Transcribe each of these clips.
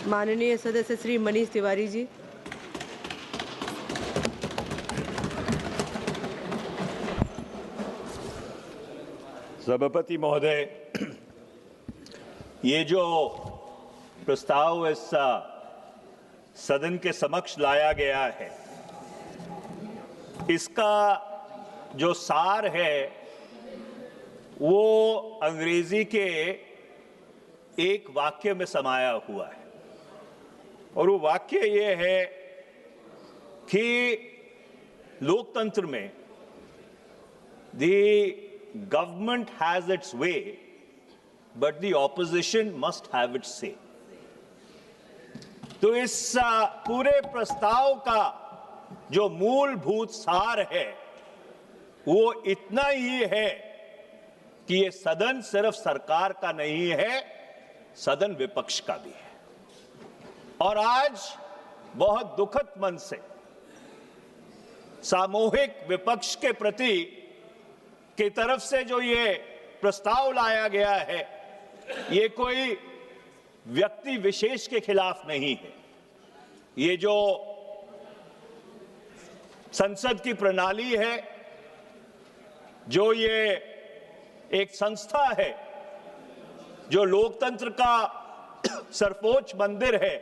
माननीय सदस्य श्री मनीष तिवारी जी। सभापति महोदय, ये जो प्रस्ताव इस सदन के समक्ष लाया गया है, इसका जो सार है वो अंग्रेजी के एक वाक्य में समाया हुआ है, और वो वाक्य ये है कि लोकतंत्र में the government has its way, but the opposition must have its say. तो इस पूरे प्रस्ताव का जो मूलभूत सार है वो इतना ही है कि ये सदन सिर्फ सरकार का नहीं है, सदन विपक्ष का भी है। और आज बहुत दुखद मन से सामूहिक विपक्ष के प्रति की तरफ से जो ये प्रस्ताव लाया गया है, ये कोई व्यक्ति विशेष के खिलाफ नहीं है। ये जो संसद की प्रणाली है, जो ये एक संस्था है, जो लोकतंत्र का सर्वोच्च मंदिर है,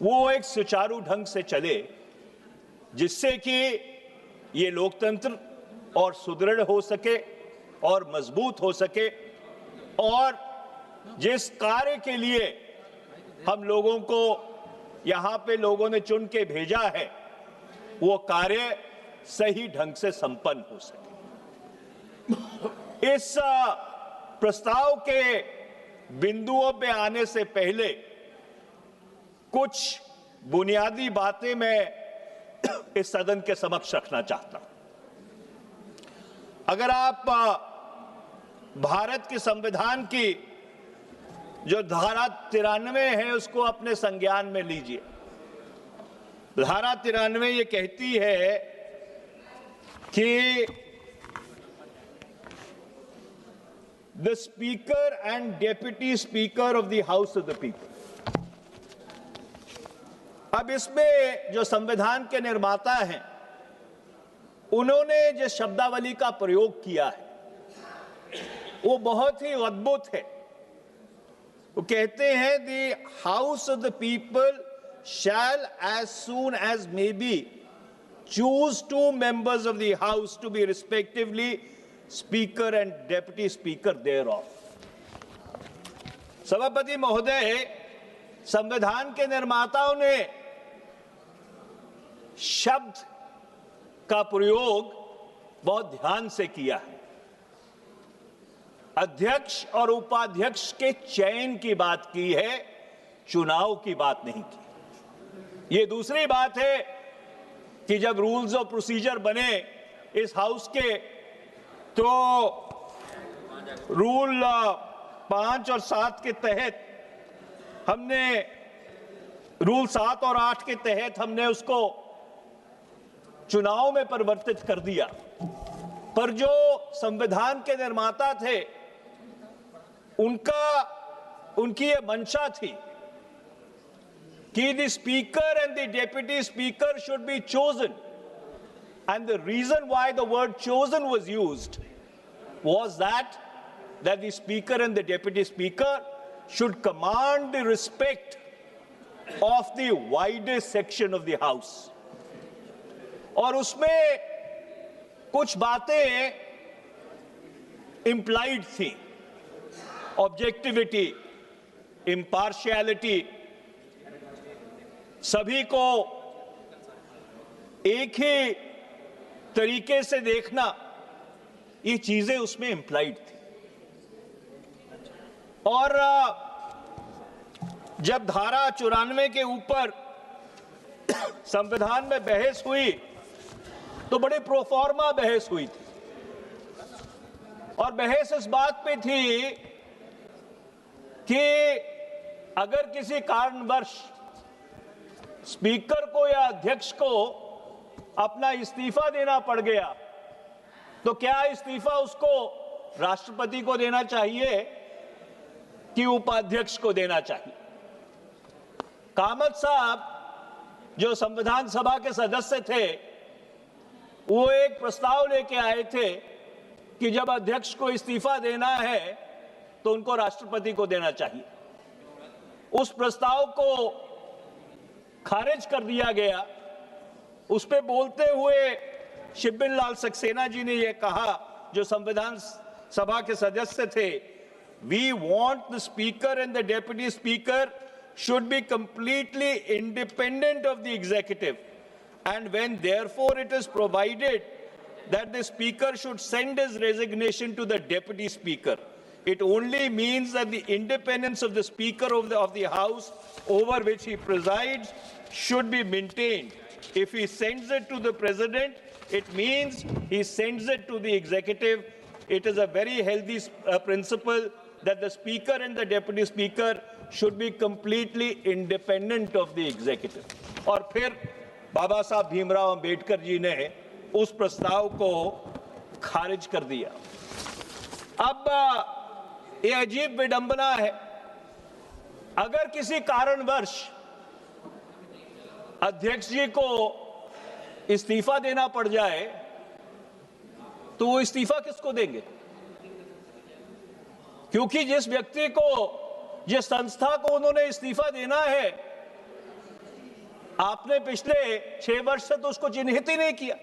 वो एक सुचारू ढंग से चले, जिससे कि ये लोकतंत्र और सुदृढ़ हो सके और मजबूत हो सके, और जिस कार्य के लिए हम लोगों को यहां पे लोगों ने चुन के भेजा है, वो कार्य सही ढंग से संपन्न हो सके। इस प्रस्ताव के बिंदुओं पे आने से पहले कुछ बुनियादी बातें मैं इस सदन के समक्ष रखना चाहता हूं। अगर आप भारत के संविधान की जो धारा 93 है उसको अपने संज्ञान में लीजिए। धारा 93 ये कहती है कि the speaker and deputy speaker of the house of the people. अब इसमें जो संविधान के निर्माता हैं, उन्होंने जिस शब्दावली का प्रयोग किया है वो बहुत ही अद्भुत है। वो कहते हैं the house of the people shall as soon as may be choose 2 members of the house to be respectively speaker and deputy speaker thereof। सभापति महोदय, संविधान के निर्माताओं ने शब्द का प्रयोग बहुत ध्यान से किया है। अध्यक्ष और उपाध्यक्ष के चयन की बात की है, चुनाव की बात नहीं की। ये दूसरी बात है कि जब रूल्स ऑफ प्रोसीजर बने इस हाउस के, तो रूल 5 और 7 के तहत हमने, रूल 7 और 8 के तहत हमने उसको चुनाव में परिवर्तित कर दिया। पर जो संविधान के निर्माता थे, उनकी ये मंशा थी कि the speaker and the deputy speaker should be chosen, and the reason why the word chosen was used was that the speaker and the deputy speaker should command the respect of the widest section of the house. और उसमें कुछ बातें implied थी, objectivity, impartiality, सभी को एक ही तरीके से देखना, ये चीजें उसमें इंप्लाइड थी। और जब धारा 94 के ऊपर संविधान में बहस हुई तो बड़े प्रोफॉर्मा बहस हुई थी, और बहस इस बात पे थी कि अगर किसी कारणवश स्पीकर को या अध्यक्ष को अपना इस्तीफा देना पड़ गया तो क्या इस्तीफा उसको राष्ट्रपति को देना चाहिए कि उपाध्यक्ष को देना चाहिए। कामत साहब जो संविधान सभा के सदस्य थे, वो एक प्रस्ताव लेके आए थे कि जब अध्यक्ष को इस्तीफा देना है तो उनको राष्ट्रपति को देना चाहिए। उस प्रस्ताव को खारिज कर दिया गया। उस पे बोलते हुए शिब्बिन लाल सक्सेना जी ने यह कहा, जो संविधान सभा के सदस्य थे, we want the speaker and the deputy speaker should be completely independent of the executive, and when therefore it is provided that the speaker should send his resignation to the deputy speaker, it only means that the independence of the speaker of the house over which he presides should be maintained. If he sends it to the president, it means he sends it to the executive. It is a very healthy principle that the speaker and the deputy speaker should be completely independent of the executive. और फिर बाबा साहब भीमराव अंबेडकर जी ने उस प्रस्ताव को खारिज कर दिया। अब ये अजीब विडंबना है, अगर किसी कारणवश अध्यक्ष जी को इस्तीफा देना पड़ जाए तो वो इस्तीफा किसको देंगे? क्योंकि जिस व्यक्ति को, जिस संस्था को उन्होंने इस्तीफा देना है, आपने पिछले 6 वर्ष से तो उसको चिन्हित ही नहीं किया।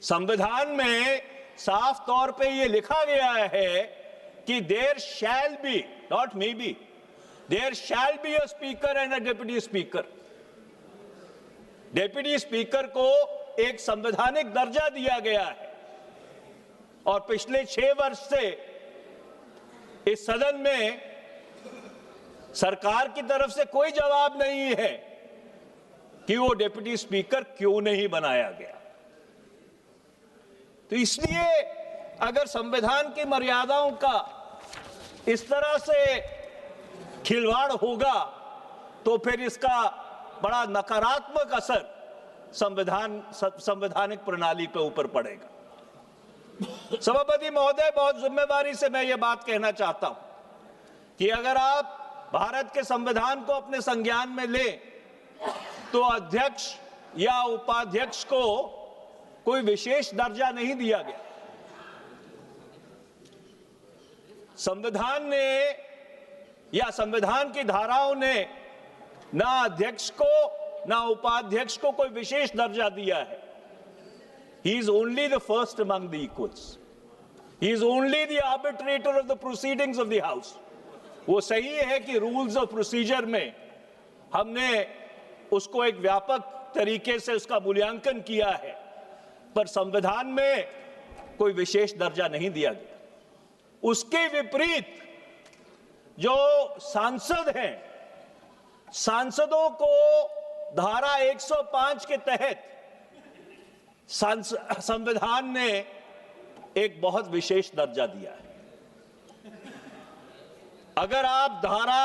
संविधान में साफ तौर पे ये लिखा गया है कि there shall be, not may be, there shall be a speaker and a deputy speaker. Deputy speaker को एक संवैधानिक दर्जा दिया गया है और पिछले 6 वर्ष से इस सदन में सरकार की तरफ से कोई जवाब नहीं है कि वो डेप्यूटी स्पीकर क्यों नहीं बनाया गया। तो इसलिए अगर संविधान की मर्यादाओं का इस तरह से खिलवाड़ होगा तो फिर इसका बड़ा नकारात्मक असर संवैधानिक प्रणाली पे ऊपर पड़ेगा। सभापति महोदय, बहुत जिम्मेदारी से मैं ये बात कहना चाहता हूं कि अगर आप भारत के संविधान को अपने संज्ञान में लें तो अध्यक्ष या उपाध्यक्ष को कोई विशेष दर्जा नहीं दिया गया। संविधान ने या संविधान की धाराओं ने ना अध्यक्ष को ना उपाध्यक्ष को कोई विशेष दर्जा दिया है। He is only the first among the equals. He is only the arbitrator of the proceedings of the House. वो सही है कि रूल्स ऑफ प्रोसीजर में हमने उसको एक व्यापक तरीके से उसका मूल्यांकन किया है, पर संविधान में कोई विशेष दर्जा नहीं दिया गया। उसके विपरीत जो सांसद हैं, सांसदों को धारा 105 के तहत संविधान ने एक बहुत विशेष दर्जा दिया है। अगर आप धारा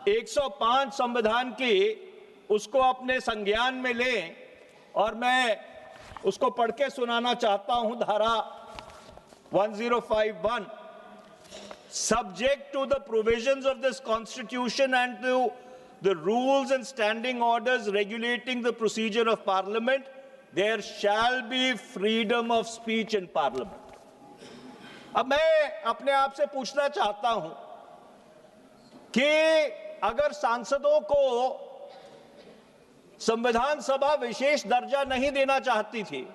105 संविधान की उसको अपने संज्ञान में लें, और मैं उसको पढ़ के सुनाना चाहता हूं, धारा 1051, subject to the provisions of this constitution and to the rules and standing orders regulating the procedure of parliament, there shall be freedom of speech in parliament. अब मैं अपने आप से पूछना चाहता हूं कि अगर सांसदों को संविधान सभा विशेष दर्जा नहीं देना चाहती थी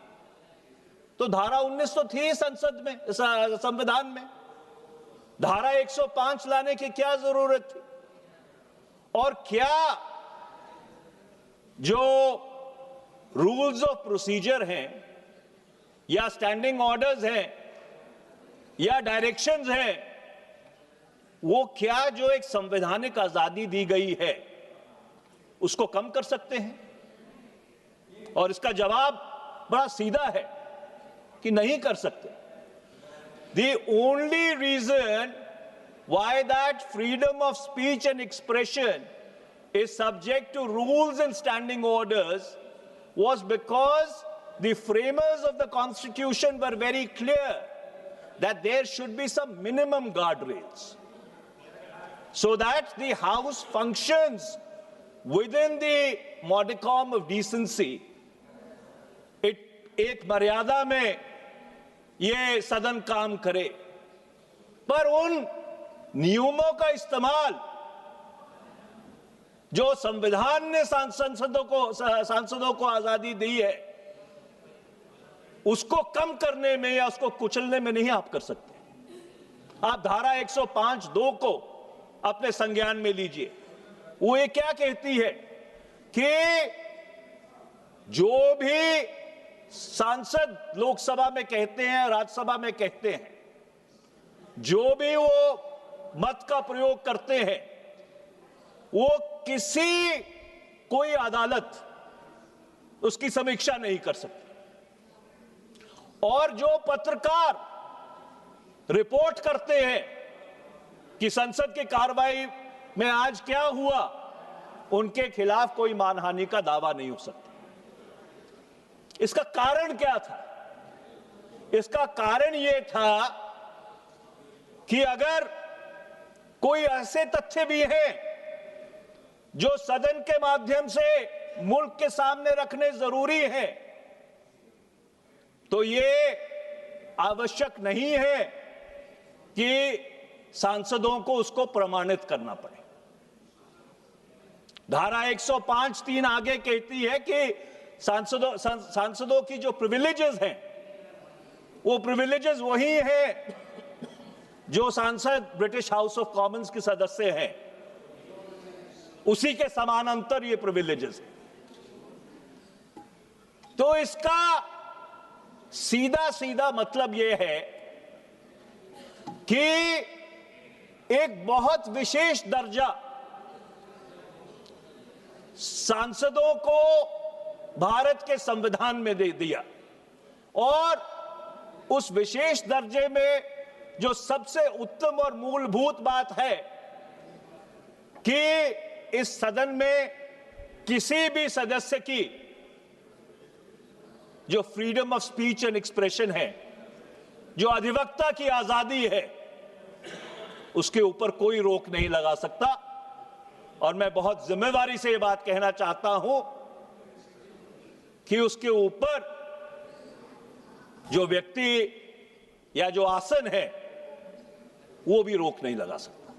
तो धारा 19 तो थी संसद में, संविधान में, धारा 105 लाने की क्या जरूरत थी? और क्या जो रूल्स ऑफ प्रोसीजर हैं या स्टैंडिंग ऑर्डर्स हैं या डायरेक्शंस हैं, वो क्या जो एक संवैधानिक आजादी दी गई है उसको कम कर सकते हैं? और इसका जवाब बड़ा सीधा है कि नहीं कर सकते। The only reason why that freedom of speech and expression is subject to rules and standing orders was because the framers of the Constitution were very clear that there should be some minimum guardrails. so that the House functions within the modicum of decency. एक मर्यादा में ये सदन काम करे, पर उन नियमों का इस्तेमाल जो संविधान ने सांसदों को आजादी दी है, उसको कम करने में या उसको कुचलने में नहीं आप कर सकते। आप धारा 105(2) को अपने संज्ञान में लीजिए। वो ये क्या कहती है कि जो भी सांसद लोकसभा में कहते हैं, राज्यसभा में कहते हैं, जो भी वो मत का प्रयोग करते हैं, वो कोई अदालत उसकी समीक्षा नहीं कर सकती। और जो पत्रकार रिपोर्ट करते हैं कि संसद की कार्रवाई में आज क्या हुआ, उनके खिलाफ कोई मानहानि का दावा नहीं हो सकता। इसका कारण क्या था? इसका कारण यह था कि अगर कोई ऐसे तथ्य भी हैं जो सदन के माध्यम से मुल्क के सामने रखने जरूरी है, तो यह आवश्यक नहीं है कि सांसदों को उसको प्रमाणित करना पड़े। धारा 105(3) आगे कहती है कि सांसदों की जो प्रिविलेजेस हैं, वो प्रिविलेजेस वही हैं जो सांसद ब्रिटिश हाउस ऑफ कॉमन्स के सदस्य हैं, उसी के समानांतर ये प्रिविलेजेस हैं। तो इसका सीधा सीधा मतलब यह है कि एक बहुत विशेष दर्जा सांसदों को भारत के संविधान में दे दिया, और उस विशेष दर्जे में जो सबसे उत्तम और मूलभूत बात है कि इस सदन में किसी भी सदस्य की जो freedom of speech and expression है, जो अधिवक्ता की आजादी है, उसके ऊपर कोई रोक नहीं लगा सकता। और मैं बहुत जिम्मेदारी से यह बात कहना चाहता हूं कि उसके ऊपर जो व्यक्ति या जो आसन है, वो भी रोक नहीं लगा सकता।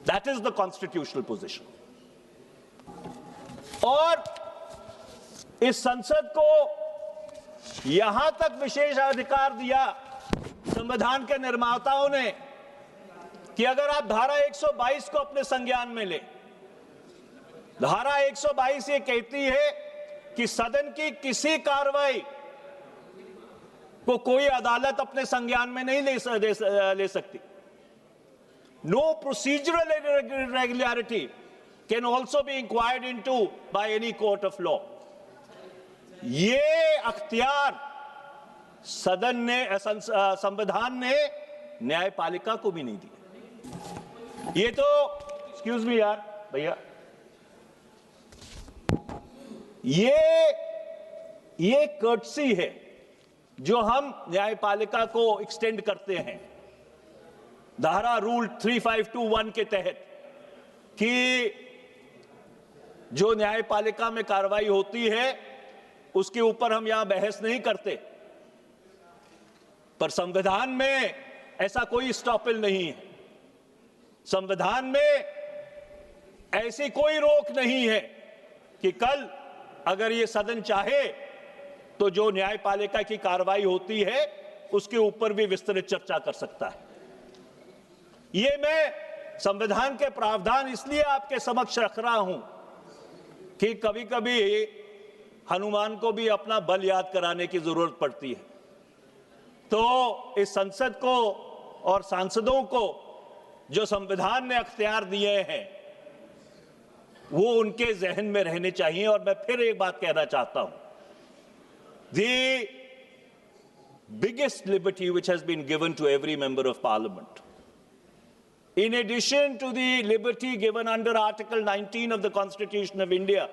That is the constitutional position. और इस संसद को यहां तक विशेष अधिकार दिया संविधान के निर्माताओं ने कि अगर आप धारा 122 को अपने संज्ञान में ले, धारा 122 ये कहती है कि सदन की किसी कार्रवाई को कोई अदालत अपने संज्ञान में नहीं ले सकती। No procedural irregularity can also be inquired into by any court of law. ये अख्तियार सदन ने, संविधान ने न्यायपालिका को भी नहीं दिया। ये तो एक्सक्यूज मी यार भैया, ये कर्टसी है जो हम न्यायपालिका को एक्सटेंड करते हैं धारा रूल 3521 के तहत कि जो न्यायपालिका में कार्रवाई होती है उसके ऊपर हम यहां बहस नहीं करते, पर संविधान में ऐसा कोई स्टॉपेल नहीं है। संविधान में ऐसी कोई रोक नहीं है कि कल अगर ये सदन चाहे तो जो न्यायपालिका की कार्रवाई होती है उसके ऊपर भी विस्तृत चर्चा कर सकता है। ये मैं संविधान के प्रावधान इसलिए आपके समक्ष रख रहा हूं कि कभी कभी हनुमान को भी अपना बल याद कराने की जरूरत पड़ती है। तो इस संसद को और सांसदों को जो संविधान ने अख्तियार दिए हैं वो उनके जहन में रहने चाहिए। और मैं फिर एक बात कहना चाहता हूं, the biggest liberty which has been given to every member of parliament, in addition to the liberty given under Article 19 of the Constitution of India,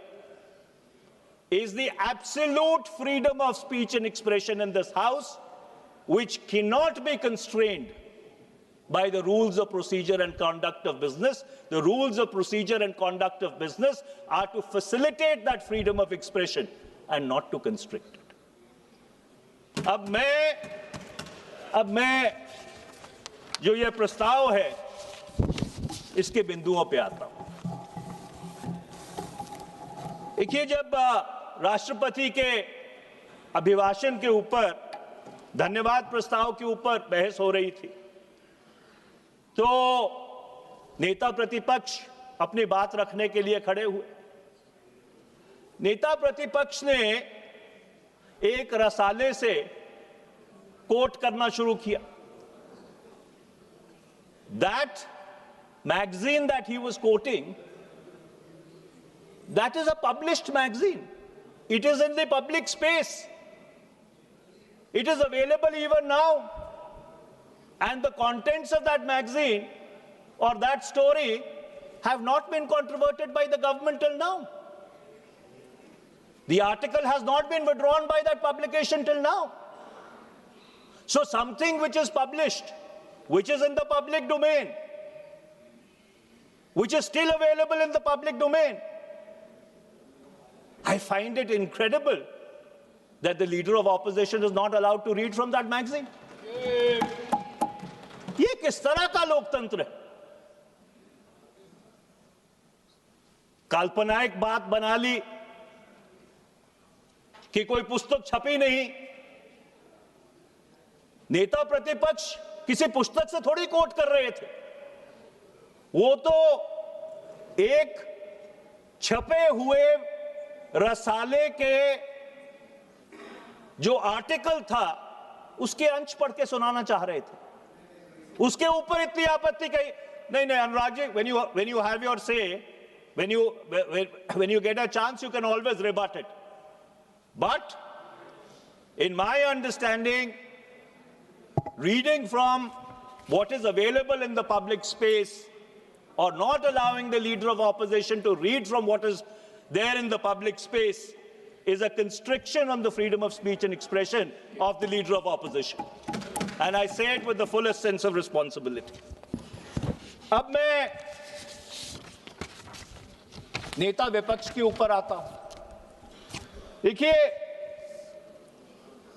is the absolute freedom of speech and expression in this House, which cannot be constrained by the rules of procedure and conduct of business. The rules of procedure and conduct of business are to facilitate that freedom of expression and not to constrict it. अब मैं जो ये प्रस्ताव है इसके बिंदुओं पे आता हूं। देखिए, जब राष्ट्रपति के अभिभाषण के ऊपर, धन्यवाद प्रस्ताव के ऊपर बहस हो रही थी, तो नेता प्रतिपक्ष अपनी बात रखने के लिए खड़े हुए। नेता प्रतिपक्ष ने एक रसाले से कोट करना शुरू किया। That magazine that he was quoting, that is a published magazine. It is in the public space. It is available even now. And the contents of that magazine or that story have not been controverted by the government till now. The article has not been withdrawn by that publication till now. So something which is published, which is in the public domain, which is still available in the public domain, I find it incredible that the leader of opposition is not allowed to read from that magazine. ये किस तरह का लोकतंत्र है? काल्पनिक बात बना ली कि कोई पुस्तक छपी नहीं। नेता प्रतिपक्ष किसी पुस्तक से थोड़ी कोट कर रहे थे, वो तो एक छपे हुए रसाले के जो आर्टिकल था उसके अंश पढ़ के सुनाना चाह रहे थे। उसके ऊपर इतनी आपत्ति कही नहीं Anurag ji, when you have your say, when you get a chance, you can always rebut it. But in my understanding, reading from what is available in the public space or not allowing the leader of opposition to read from what is there in the public space is a constriction on the freedom of speech and expression of the leader of opposition. And I say it with the fullest sense of responsibility. अब मैं नेता विपक्ष के ऊपर आता हूं। देखिए,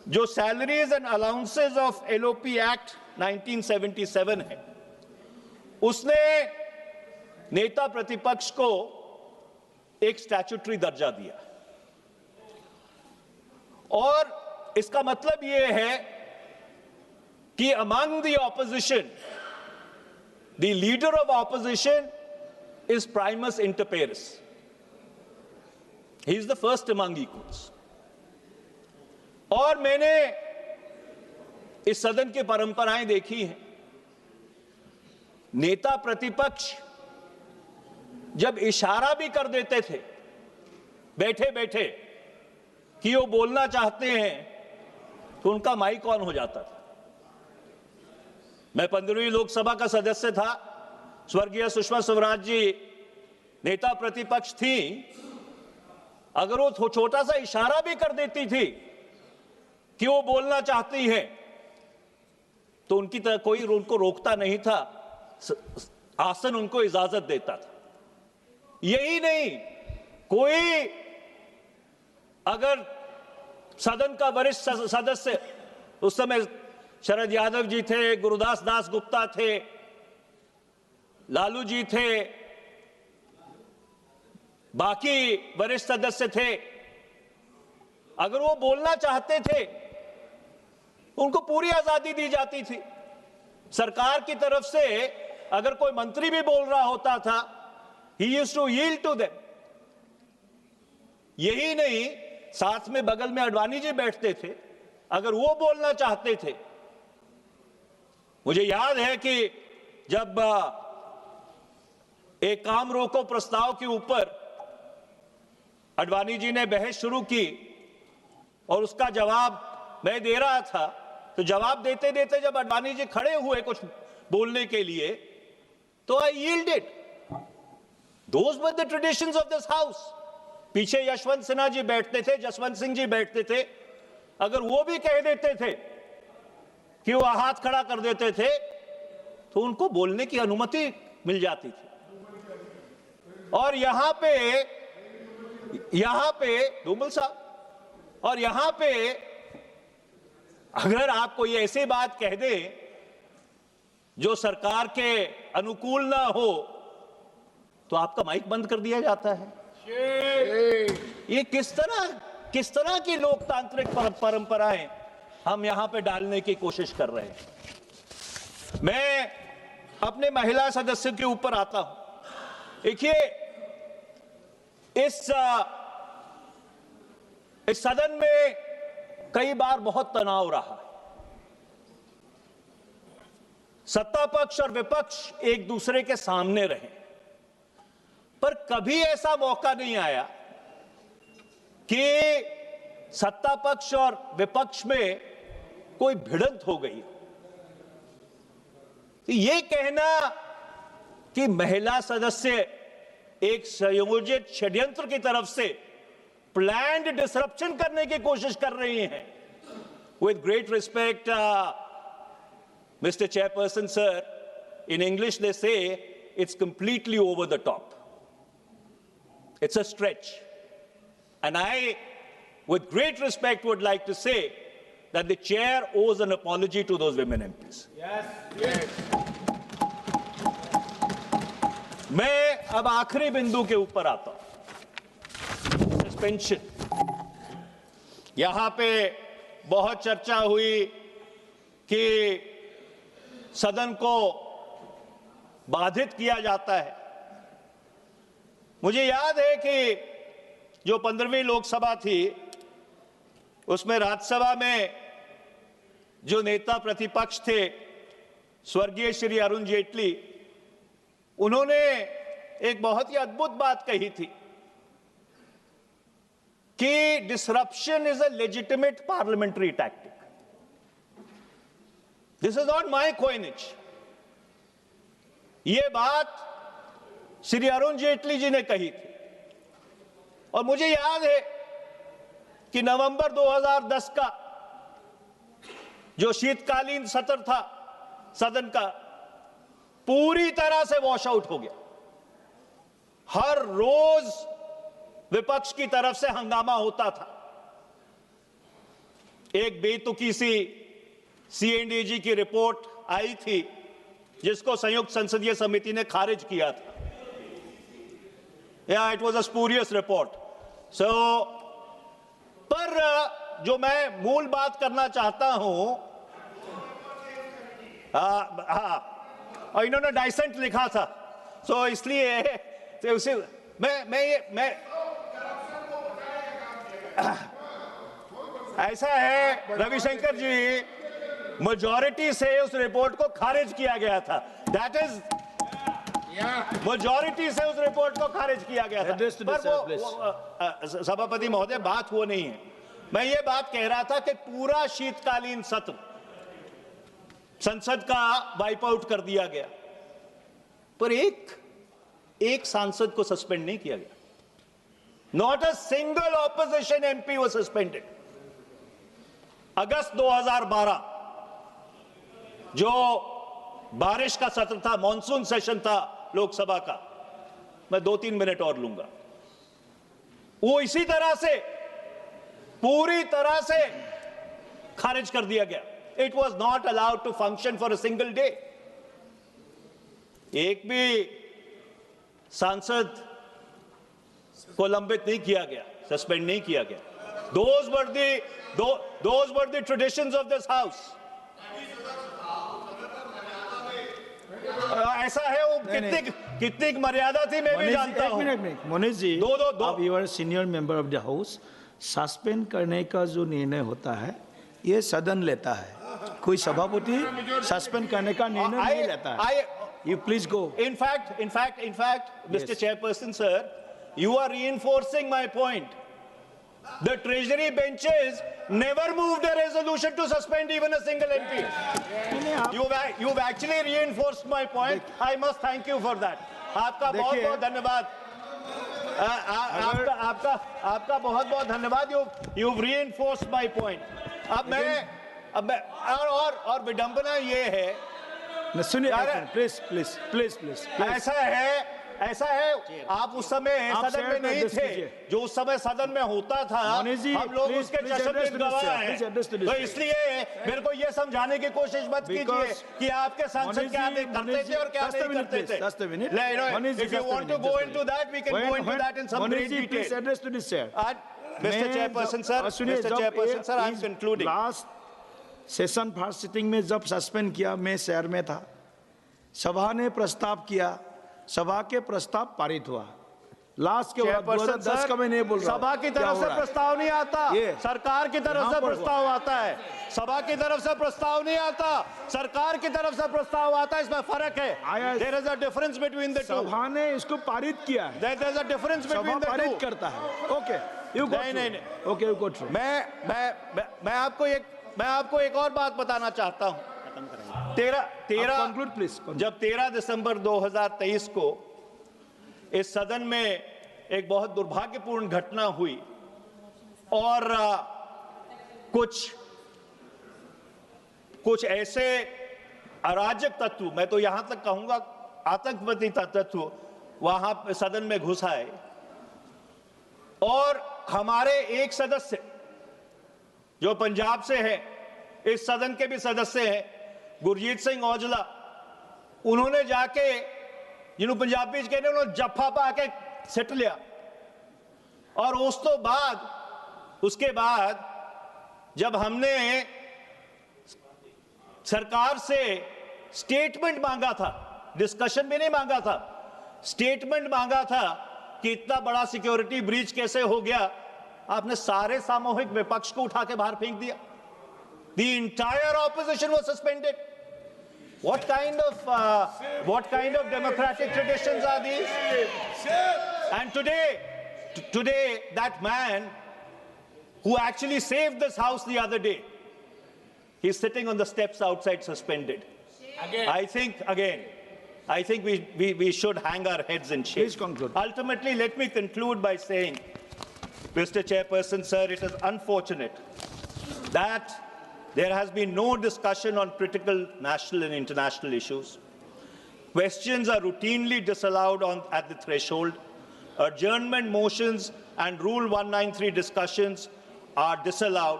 जो salaries and allowances of LOP act 1977 है, उसने नेता प्रतिपक्ष को एक स्टैट्यूटरी दर्जा दिया और इसका मतलब यह है कि among the opposition the leader of opposition is Primus inter Paris, he is the first among equals. और मैंने इस सदन की परंपराएं देखी हैं, नेता प्रतिपक्ष जब इशारा भी कर देते थे बैठे बैठे कि वो बोलना चाहते हैं तो उनका माइक ऑन हो जाता था। मैं 15वीं लोकसभा का सदस्य था, स्वर्गीय सुषमा स्वराज जी नेता प्रतिपक्ष थी। अगर वो छोटा सा इशारा भी कर देती थी कि वो बोलना चाहती हैं तो उनकी तरह कोई उनको रोकता नहीं था, आसन उनको इजाजत देता था। यही नहीं, कोई अगर सदन का वरिष्ठ सदस्य, उस समय शरद यादव जी थे, गुरुदास दास गुप्ता थे, लालू जी थे, बाकी वरिष्ठ सदस्य थे, अगर वो बोलना चाहते थे उनको पूरी आजादी दी जाती थी। सरकार की तरफ से अगर कोई मंत्री भी बोल रहा होता था, he used to yield to them. यही नहीं, साथ में बगल में अडवाणी जी बैठते थे, अगर वो बोलना चाहते थे। मुझे याद है कि जब एक काम रोको प्रस्ताव के ऊपर अडवाणी जी ने बहस शुरू की और उसका जवाब मैं दे रहा था, तो जवाब देते देते जब अडवाणी जी खड़े हुए कुछ बोलने के लिए, तो आई yielded. Those were the traditions of this house. पीछे यशवंत सिन्हा जी बैठते थे, जसवंत सिंह जी बैठते थे, अगर वो भी कह देते थे कि वो हाथ खड़ा कर देते थे तो उनको बोलने की अनुमति मिल जाती थी। और यहां पे धूमल साहब, और यहां पे अगर आप कोई ऐसी बात कह दे जो सरकार के अनुकूल ना हो तो आपका माइक बंद कर दिया जाता है। ये किस तरह की लोकतांत्रिक परंपराएं हम यहां पे डालने की कोशिश कर रहे हैं। मैं अपने महिला सदस्य के ऊपर आता हूं। देखिए, इस सदन में कई बार बहुत तनाव रहा। सत्ता पक्ष और विपक्ष एक दूसरे के सामने रहे, पर कभी ऐसा मौका नहीं आया कि सत्ता पक्ष और विपक्ष में कोई भिड़ंत हो गई। ये कहना कि महिला सदस्य एक संयोजित षड्यंत्र की तरफ से प्लान्ड डिसरप्शन करने की कोशिश कर रही हैं, with great respect Mr. Chairperson, sir, in English they say it's completely over the top. It's a stretch. And I, with great respect, would like to say that the chair owes an apology to those women MPs. Yes, yes. मैं अब आखिरी बिंदु के ऊपर आता हूं, suspension. यहां पे बहुत चर्चा हुई कि सदन को बाधित किया जाता है। मुझे याद है कि जो 15वीं लोकसभा थी उसमें राज्यसभा में जो नेता प्रतिपक्ष थे स्वर्गीय श्री अरुण जेटली, उन्होंने एक बहुत ही अद्भुत बात कही थी कि disruption is a legitimate parliamentary tactic. This is not my coinage। यह बात श्री अरुण जेटली जी ने कही थी। और मुझे याद है कि नवंबर 2010 का जो शीतकालीन सत्र था सदन का, पूरी तरह से वॉश आउट हो गया। हर रोज विपक्ष की तरफ से हंगामा होता था। एक बेतुकी सी CNDG की रिपोर्ट आई थी जिसको संयुक्त संसदीय समिति ने खारिज किया था। It was a spurious report. पर जो मैं मूल बात करना चाहता हूं, और इन्होंने डाइसेंट लिखा था, सो इसलिए तो उसे मैं ऐसा है रविशंकर जी, मेजॉरिटी से उस रिपोर्ट को खारिज किया गया था। दैट इज मेजॉरिटी से उस रिपोर्ट को खारिज किया गया था। पर वो सभापति महोदय, बात वो नहीं है। मैं ये बात कह रहा था कि पूरा शीतकालीन सत्र संसद का वाइप आउट कर दिया गया, पर एक सांसद को सस्पेंड नहीं किया गया। Not a single opposition MP was suspended. अगस्त 2012 जो बारिश का सत्र था, मॉनसून सेशन था लोकसभा का, मैं 2-3 मिनट और लूंगा, वो इसी तरह से पूरी तरह से खारिज कर दिया गया। It was not allowed to function for a single day. एक भी सांसद को लंबित नहीं किया गया, सस्पेंड नहीं किया गया। Those were the traditions of this house. ऐसा है, वो कितनी मर्यादा थी मैं भी जानता हूं। एक मिनट मोनीश जी, आप you are senior member of the house. Suspend करने का जो निर्णय होता है ये सदन लेता है, कोई सभापति सस्पेंड करने का निर्णय नहीं लेता है। You please go. In fact, Mr. Yes. Chairperson, sir, you are reinforcing my point. The Treasury benches never moved a resolution to suspend even a single MP. You've actually reinforced my point. I must thank you for that. आपका बहुत-बहुत धन्यवाद। आपका बहुत-बहुत धन्यवाद। You've reinforced my point. अब मैं और विडंबना ये है सुनिए अरे, प्लीज प्लीज प्लीज प्लीज ऐसा है आप उस समय आप सदन शेयर में कर नहीं डिस्कस थे कीजिए। जो उस समय सदन में होता था। मनीष जी, हम लोग please, उसके please जश्न address के to this, गवाह sir. हैं। Please address to this, तो sir. इसलिए मेरे को ये समझाने की कोशिश मत कीजिए Because- कि आपके सांसद मनीष क्या जी, करते मनीष थे और जी, क्या just a नहीं minute, करते please, थे। just a minute. If Monish ji, you just a want to minute, go just a into minute. that, we can go into that in some Monish great ji, please detail. address to this, sir. Mr. Chairperson, sir, Mr. Chairperson, sir, I'm concluding. Last session first sitting में जब suspend किया मैं शहर में था, सभा ने प्रस्ताव किया, सभा के प्रस्ताव पारित हुआ। लास्ट के बाद 2010 का मैं नहीं बोल रहा हूं। सभा की क्या तरफ हो से रहा है? प्रस्ताव नहीं आता, ये सरकार की तरफ यहाँ से पर प्रस्ताव आता है। सभा की तरफ से प्रस्ताव नहीं आता, सरकार की तरफ से प्रस्ताव आता है, इसमें फर्क आया- है। There is a difference between the two. सभा ने इसको पारित किया है, There is a difference सभा between the पारित two. करता है। ओके यू गो नहीं। Okay you go through. मैं आपको एक और बात बताना चाहता हूं। Conclude please. जब 13 दिसंबर 2023 को इस सदन में एक बहुत दुर्भाग्यपूर्ण घटना हुई और कुछ ऐसे अराजक तत्व, मैं तो यहां तक कहूंगा आतंकवादी तत्व वहां पे सदन में घुस आए और हमारे एक सदस्य जो पंजाब से है, इस सदन के भी सदस्य हैं, गुरजीत सिंह औजला, उन्होंने जाके, जिन्होंने पंजाबी कहते हैं, उन्होंने जफ्फा पा के सिट लिया और उसके बाद जब हमने सरकार से स्टेटमेंट मांगा था, डिस्कशन भी नहीं मांगा था, स्टेटमेंट मांगा था कि इतना बड़ा सिक्योरिटी ब्रीच कैसे हो गया, आपने सारे सामूहिक विपक्ष को उठा के बाहर फेंक दिया। The entire opposition was suspended. What kind of democratic traditions are these? And today that man who actually saved this house the other day, he's sitting on the steps outside suspended. I think we should hang our heads in shame. Please conclude. Ultimately, let me conclude by saying, Mr. Chairperson, sir, it is unfortunate that there has been no discussion on critical national and international issues. Questions are routinely disallowed at the threshold. Adjournment motions and Rule 193 discussions are disallowed.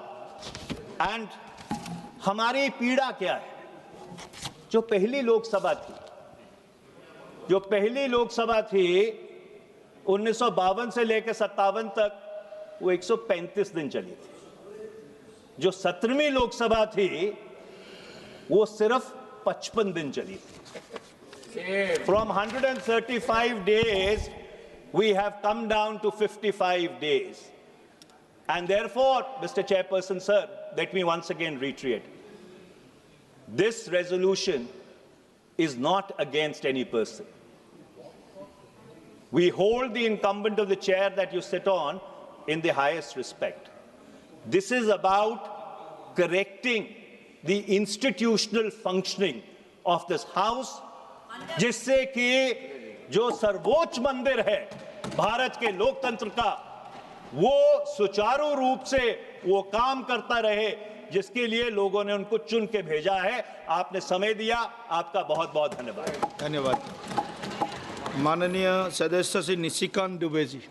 And हमारी पीड़ा क्या है? जो पहली लोकसभा थी 1952 से लेकर 57 तक, वो 135 दिन चली थी। जो 17वीं लोकसभा थी वो सिर्फ 55 दिन चली थी। From 135 days we have come down to 55 days. And therefore, Mr. Chairperson, sir, let me once again reiterate, this resolution is not against any person. We hold the incumbent of the chair that you sit on in the highest respect. This is about correcting the institutional functioning of this house, जिससे कि जो सर्वोच्च मंदिर है भारत के लोकतंत्र का, वो सुचारू रूप से वो काम करता रहे, जिसके लिए लोगों ने उनको चुन के भेजा है। आपने समय दिया, आपका बहुत बहुत धन्यवाद। धन्यवाद। माननीय सदस्य श्री निशिकांत दुबे जी।